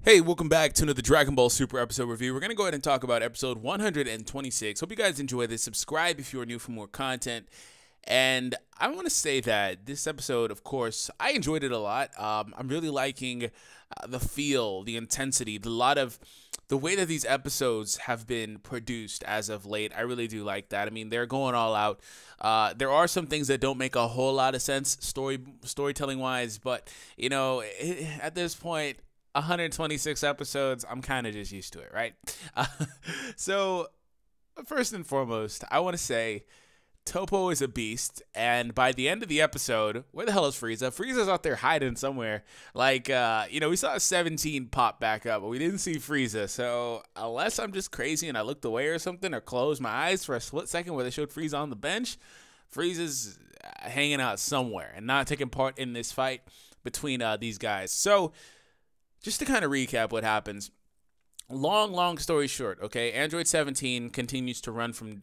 Hey, welcome back to another Dragon Ball Super episode review. We're going to go ahead and talk about episode 126. Hope you guys enjoy this. Subscribe if you are new for more content. And I want to say that this episode, of course, I enjoyed it a lot. I'm really liking the feel, the intensity, the way that these episodes have been produced as of late. I really do like that. I mean, they're going all out. There are some things that don't make a whole lot of sense storytelling wise, but at this point, 126 episodes, I'm kind of just used to it, right? So, first and foremost, I want to say Toppo is a beast, and by the end of the episode, where the hell is Frieza? Frieza's out there hiding somewhere. We saw 17 pop back up, but we didn't see Frieza, so unless I'm just crazy and I looked away or something, or closed my eyes for a split second where they showed Frieza on the bench, Frieza's hanging out somewhere and not taking part in this fight between these guys. So, just to kind of recap what happens, long story short, okay, Android 17 continues to run from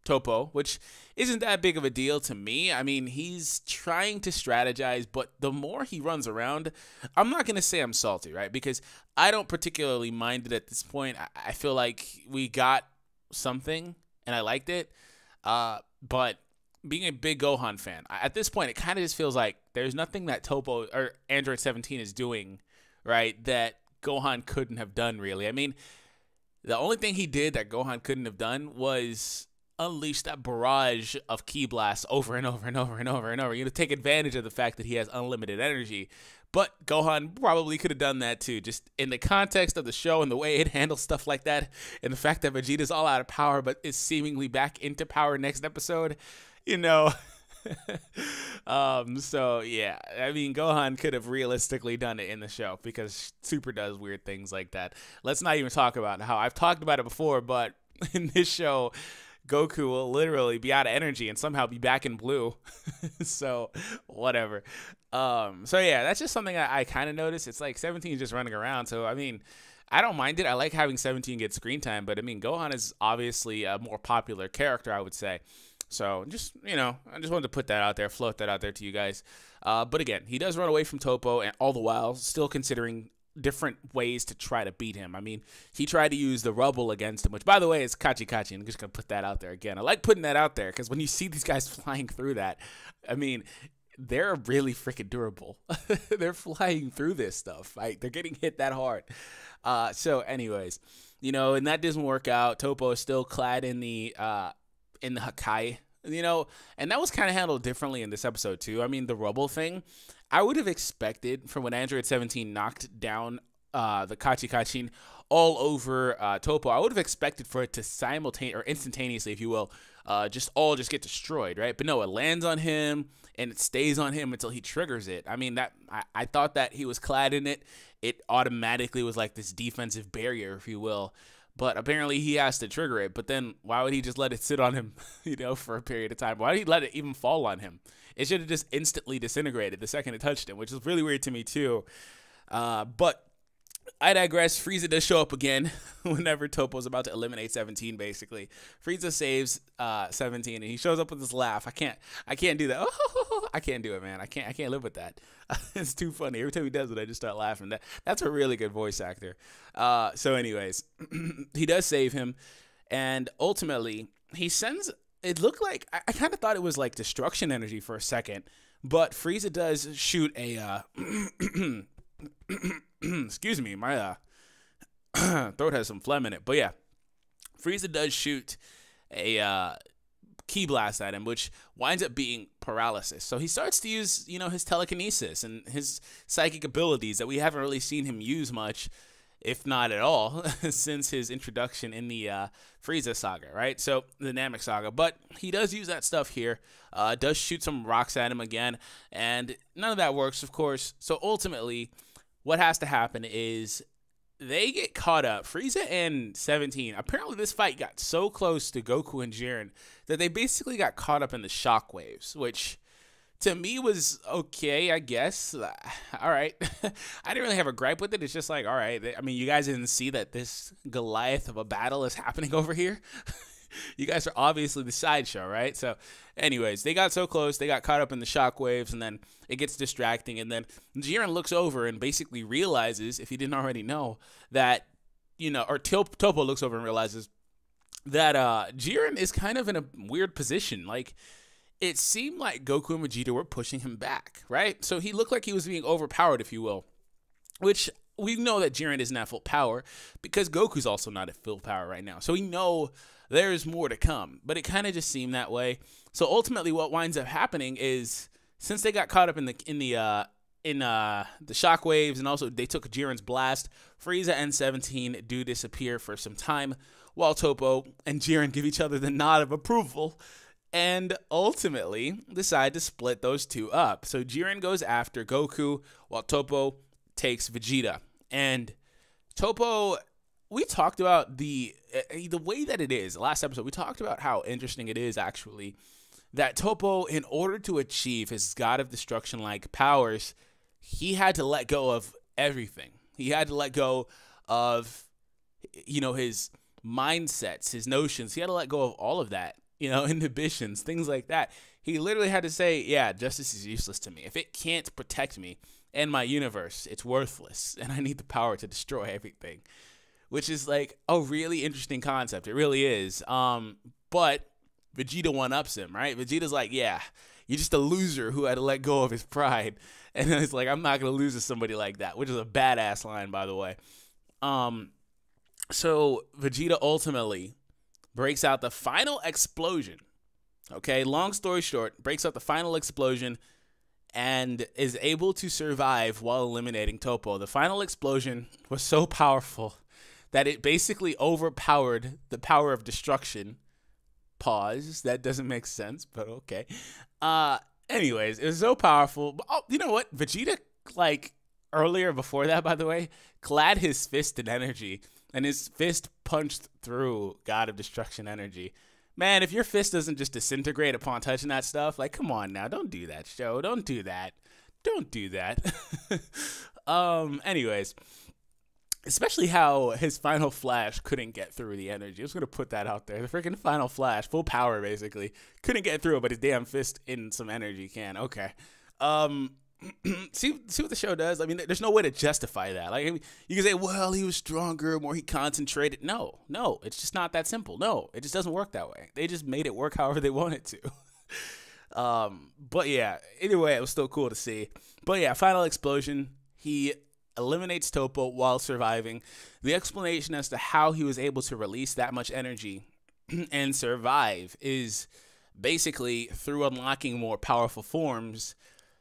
Toppo, which isn't that big of a deal to me. I mean, he's trying to strategize, but the more he runs around, I'm not going to say I'm salty, right? Because I don't particularly mind it at this point. I feel like we got something, and I liked it, but being a big Gohan fan, at this point, it kind of just feels like there's nothing that Toppo or Android 17 is doing, right, that Gohan couldn't have done, really. I mean, the only thing he did that Gohan couldn't have done was unleash that barrage of ki blasts over and over and over and over and over. Take advantage of the fact that he has unlimited energy. But Gohan probably could have done that too, just in the context of the show and the way it handles stuff like that, and the fact that Vegeta's all out of power but is seemingly back into power next episode, So yeah, I mean, Gohan could have realistically done it in the show because Super does weird things like that. Let's not even talk about how I've talked about it before, but in this show, Goku will literally be out of energy and somehow be back in blue. So whatever. So yeah, that's just something I kind of noticed. It's like 17 is just running around. So I mean, I don't mind it. I like having 17 get screen time, but I mean, Gohan is obviously a more popular character, I would say. So just, I just wanted to put that out there, float that out there to you guys. But again, he does run away from Toppo, and all the while still considering different ways to try to beat him. I mean, he tried to use the rubble against him, which, by the way, is Kachi Kachi. I'm just going to put that out there again. I like putting that out there because when you see these guys flying through that, I mean, they're really freaking durable. They're flying through this stuff. Right? They're getting hit that hard. So anyways, and that doesn't work out. Toppo is still clad in the Hakai, and that was kind of handled differently in this episode too. I mean, the rubble thing, I would have expected from when Android 17 knocked down the Kachi Kachin all over Toppo, I would have expected for it to instantaneously, if you will, just get destroyed, right? But no, it lands on him and it stays on him until he triggers it. I mean, I thought that he was clad in it. It automatically was like this defensive barrier, if you will. But apparently he has to trigger it. But then why would he just let it sit on him, for a period of time? Why did he let it even fall on him? It should have just instantly disintegrated the second it touched him, which is really weird to me too. But I digress. Frieza does show up again whenever Toppo's about to eliminate 17, basically. Frieza saves 17, and he shows up with this laugh. I can't do that. Oh, I can't do it, man. I can't live with that. It's too funny. Every time he does it, I just start laughing. That's a really good voice actor. So anyways, he does save him, and ultimately, he sends... It looked like... I kind of thought it was like destruction energy for a second, but Frieza does shoot a... excuse me, my throat has some phlegm in it. But yeah, Frieza does shoot a ki blast at him, which winds up being paralysis. So he starts to use, his telekinesis and his psychic abilities that we haven't really seen him use much, if not at all, since his introduction in the Frieza saga, right? So the Namek saga. But he does use that stuff here, does shoot some rocks at him again, and none of that works, of course. So ultimately, what has to happen is they get caught up. Frieza and 17, apparently this fight got so close to Goku and Jiren that they basically got caught up in the shockwaves, which to me was okay, I guess. All right. I didn't really have a gripe with it. It's just like, all right. I mean, you guys didn't see that this Goliath of a battle is happening over here. You guys are obviously the sideshow, right? So, anyways, they got so close. They got caught up in the shockwaves, and then it gets distracting. And then Jiren looks over and basically realizes, if he didn't already know, that, or Toppo looks over and realizes that Jiren is kind of in a weird position. Like, it seemed like Goku and Vegeta were pushing him back, right? So he looked like he was being overpowered, if you will, which we know that Jiren isn't at full power because Goku's also not at full power right now. So we know there's more to come, but it kind of just seemed that way. So ultimately what winds up happening is, since they got caught up in the shockwaves, and also they took Jiren's blast, Frieza and 17 do disappear for some time, while Toppo and Jiren give each other the nod of approval and ultimately decide to split those two up. So Jiren goes after Goku while Toppo takes Vegeta. And Toppo, we talked about the way that it is. Last episode, we talked about how interesting it is, actually, that Toppo, in order to achieve his God of Destruction-like powers, he had to let go of everything. He had to let go of, his mindsets, his notions. He had to let go of all of that, inhibitions, things like that. He literally had to say, yeah, justice is useless to me. If it can't protect me and my universe, it's worthless, and I need the power to destroy everything, which is like a really interesting concept. It really is. But Vegeta one-ups him, right? Vegeta's like, yeah, you're just a loser who had to let go of his pride. And it's like, I'm not going to lose to somebody like that, which is a badass line, by the way. So Vegeta ultimately breaks out the final explosion. Okay, long story short, breaks out the final explosion and is able to survive while eliminating Toppo. The final explosion was so powerful that it basically overpowered the power of destruction. Pause. That doesn't make sense, but okay. Anyways, it was so powerful. Oh, you know what? Vegeta, earlier before that, by the way, clad his fist in energy, and his fist punched through God of Destruction energy. Man, if your fist doesn't just disintegrate upon touching that stuff, come on now, don't do that, show. Don't do that. Don't do that. Anyways, especially how his final flash couldn't get through the energy. I was going to put that out there. The freaking final flash, full power, basically. Couldn't get through it, but his damn fist in some energy can. Okay. See what the show does? I mean, there's no way to justify that. You can say, well, he was stronger, more he concentrated. No, it's just not that simple. No, it just doesn't work that way. They just made it work however they wanted to. But yeah, either way, it was still cool to see. But yeah, final explosion. He eliminates Toppo while surviving. The explanation as to how he was able to release that much energy and survive is basically through unlocking more powerful forms.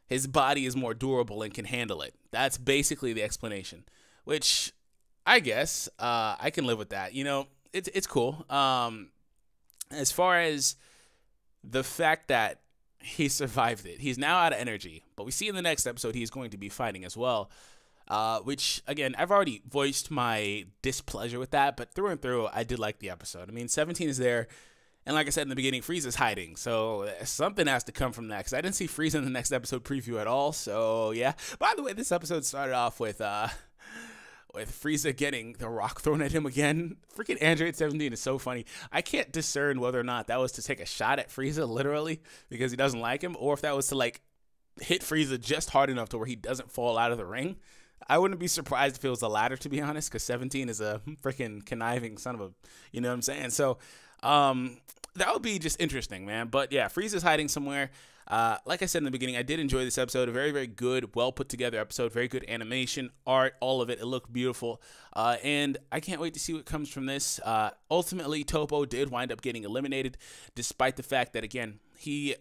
His body is more durable and can handle it. That's basically the explanation, which I guess I can live with that. It's cool. As far as the fact that he survived it, he's now out of energy. But we see in the next episode he's going to be fighting as well, which, again, I've already voiced my displeasure with that. But through and through, I did like the episode. I mean, 17 is there. And like I said in the beginning, Frieza's hiding, so something has to come from that, because I didn't see Frieza in the next episode preview at all, so yeah. By the way, this episode started off with Frieza getting the rock thrown at him again. Freaking Android 17 is so funny. I can't discern whether or not that was to take a shot at Frieza, literally, because he doesn't like him, or if that was to, hit Frieza just hard enough to where he doesn't fall out of the ring. I wouldn't be surprised if it was the latter, to be honest, because 17 is a freaking conniving son of a, you know what I'm saying? So, that would be just interesting, man. But yeah, Frieza's hiding somewhere. Like I said in the beginning, I did enjoy this episode. A very, very good, well put together episode. Very good animation, art, all of it. It looked beautiful. And I can't wait to see what comes from this. Ultimately, Toppo did wind up getting eliminated, despite the fact that, again, he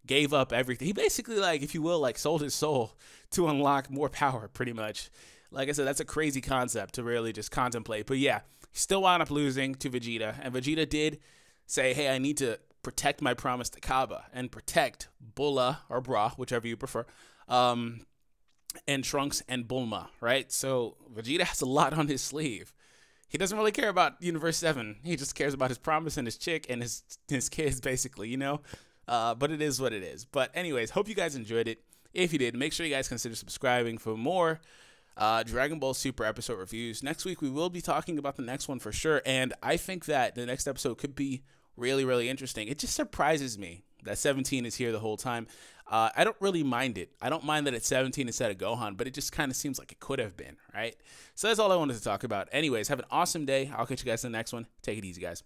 gave up everything. He basically, if you will, sold his soul to unlock more power, pretty much. Like I said, that's a crazy concept to really just contemplate. But yeah, he still wound up losing to Vegeta. And Vegeta did say, hey, I need to protect my promise to Kaba and protect Bulla or Bra, whichever you prefer, and Trunks and Bulma, right? So Vegeta has a lot on his sleeve. He doesn't really care about Universe 7. He just cares about his promise and his chick and his kids, basically, But it is what it is. But anyways, hope you guys enjoyed it. If you did, make sure you guys consider subscribing for more Dragon Ball Super episode reviews. Next week, we will be talking about the next one for sure. And I think that the next episode could be really, really interesting. It just surprises me that 17 is here the whole time. I don't really mind it. I don't mind that it's 17 instead of Gohan, but it just kind of seems like it could have been, right? So that's all I wanted to talk about. Anyways, have an awesome day. I'll catch you guys in the next one. Take it easy, guys.